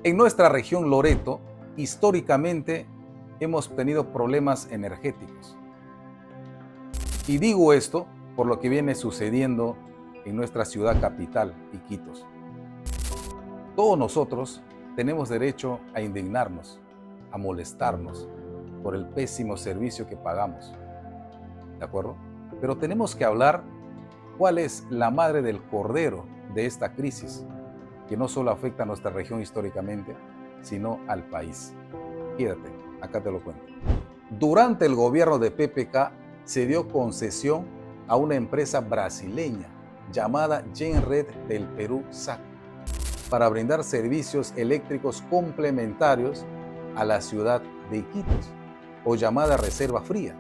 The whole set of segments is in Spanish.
En nuestra región Loreto, históricamente hemos tenido problemas energéticos. Y digo esto por lo que viene sucediendo en nuestra ciudad capital, Iquitos. Todos nosotros tenemos derecho a indignarnos, a molestarnos por el pésimo servicio que pagamos. ¿De acuerdo? Pero tenemos que hablar cuál es la madre del cordero de esta crisis, que no solo afecta a nuestra región históricamente, sino al país. Quédate, acá te lo cuento. Durante el gobierno de PPK se dio concesión a una empresa brasileña llamada Genred del Perú SAC para brindar servicios eléctricos complementarios a la ciudad de Iquitos, o llamada Reserva Fría,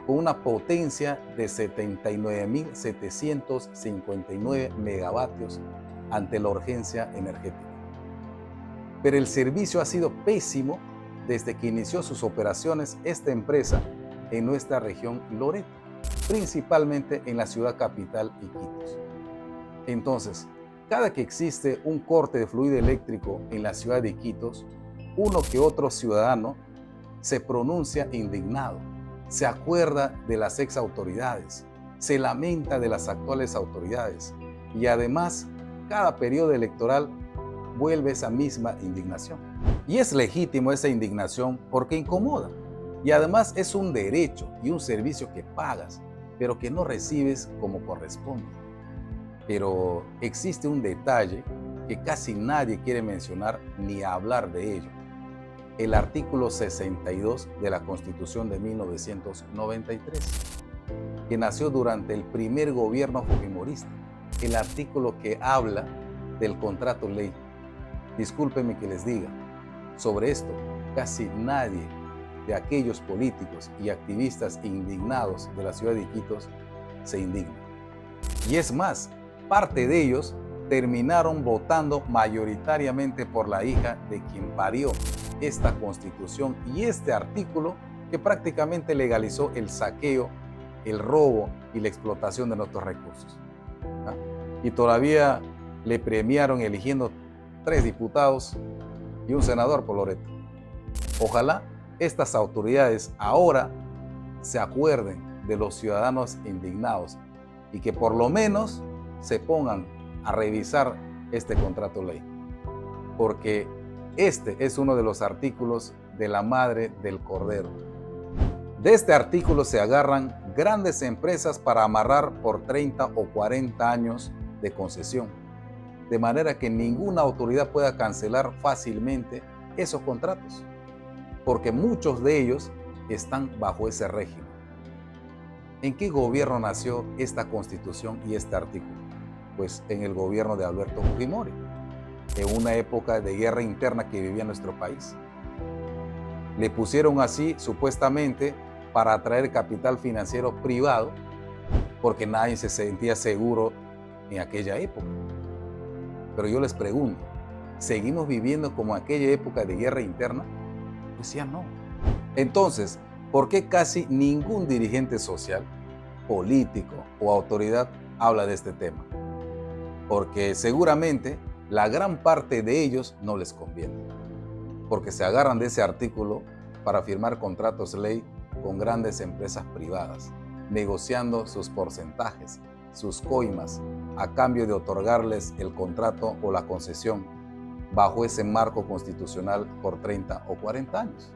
con una potencia de 79.759 megavatios ante la urgencia energética. Pero el servicio ha sido pésimo desde que inició sus operaciones esta empresa en nuestra región Loreto, principalmente en la ciudad capital Iquitos. Entonces, cada que existe un corte de fluido eléctrico en la ciudad de Iquitos, uno que otro ciudadano se pronuncia indignado, se acuerda de las ex autoridades, se lamenta de las actuales autoridades y además cada periodo electoral vuelve esa misma indignación. Y es legítimo esa indignación porque incomoda y además es un derecho y un servicio que pagas, pero que no recibes como corresponde. Pero existe un detalle que casi nadie quiere mencionar ni hablar de ello. El artículo 62 de la Constitución de 1993, que nació durante el primer gobierno fujimorista. El artículo que habla del contrato ley. Discúlpenme que les diga, sobre esto casi nadie de aquellos políticos y activistas indignados de la ciudad de Iquitos se indigna. Y es más, parte de ellos terminaron votando mayoritariamente por la hija de quien parió esta constitución y este artículo que prácticamente legalizó el saqueo, el robo y la explotación de nuestros recursos. ¿Ah? Y todavía le premiaron eligiendo 3 diputados y un senador por Loreto. Ojalá estas autoridades ahora se acuerden de los ciudadanos indignados y que por lo menos se pongan a revisar este contrato ley, porque este es uno de los artículos de la madre del cordero. De este artículo se agarran grandes empresas para amarrar por 30 o 40 años de concesión, de manera que ninguna autoridad pueda cancelar fácilmente esos contratos, porque muchos de ellos están bajo ese régimen. ¿En qué gobierno nació esta constitución y este artículo? Pues en el gobierno de Alberto Fujimori, en una época de guerra interna que vivía nuestro país. Le pusieron así supuestamente para atraer capital financiero privado, porque nadie se sentía seguro en aquella época. Pero yo les pregunto, ¿seguimos viviendo como aquella época de guerra interna? Pues ya no. Entonces, ¿por qué casi ningún dirigente social, político o autoridad habla de este tema? Porque seguramente la gran parte de ellos no les conviene, porque se agarran de ese artículo para firmar contratos ley con grandes empresas privadas, negociando sus porcentajes, sus coimas, a cambio de otorgarles el contrato o la concesión bajo ese marco constitucional por 30 o 40 años.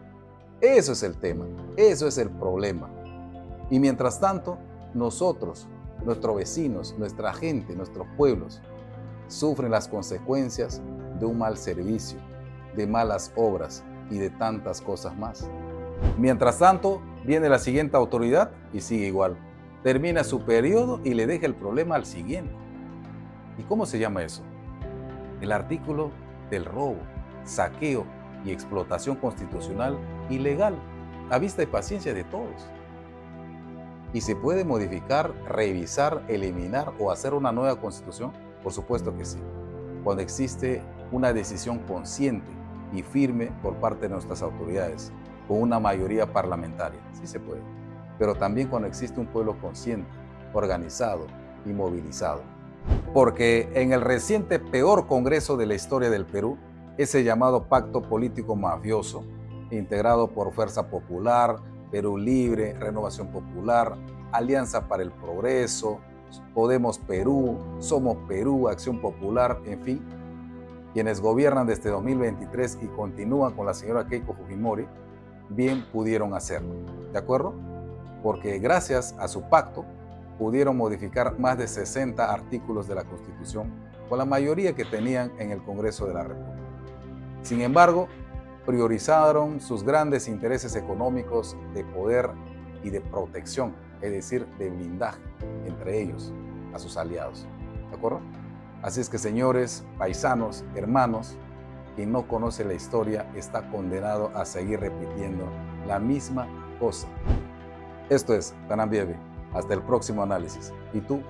Eso es el tema, eso es el problema. Y mientras tanto, nosotros, nuestros vecinos, nuestra gente, nuestros pueblos, sufren las consecuencias de un mal servicio, de malas obras y de tantas cosas más. Mientras tanto, viene la siguiente autoridad y sigue igual. Termina su periodo y le deja el problema al siguiente. ¿Y cómo se llama eso? El artículo del robo, saqueo y explotación constitucional ilegal, a vista y paciencia de todos. ¿Y se puede modificar, revisar, eliminar o hacer una nueva constitución? Por supuesto que sí, cuando existe una decisión consciente y firme por parte de nuestras autoridades, con una mayoría parlamentaria, sí se puede, pero también cuando existe un pueblo consciente, organizado y movilizado. Porque en el reciente peor congreso de la historia del Perú, ese llamado pacto político mafioso, integrado por Fuerza Popular, Perú Libre, Renovación Popular, Alianza para el Progreso, Podemos Perú, Somos Perú, Acción Popular, en fin, quienes gobiernan desde 2023 y continúan con la señora Keiko Fujimori, bien pudieron hacerlo, ¿de acuerdo? Porque gracias a su pacto pudieron modificar más de 60 artículos de la Constitución con la mayoría que tenían en el Congreso de la República. Sin embargo, priorizaron sus grandes intereses económicos de poder y de protección, es decir, de blindaje entre ellos, a sus aliados, ¿de acuerdo? Así es que, señores, paisanos, hermanos, quien no conoce la historia está condenado a seguir repitiendo la misma cosa. Esto es Tanambiebe. Hasta el próximo análisis. ¿Y tú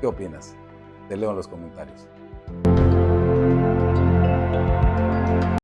qué opinas? Te leo en los comentarios.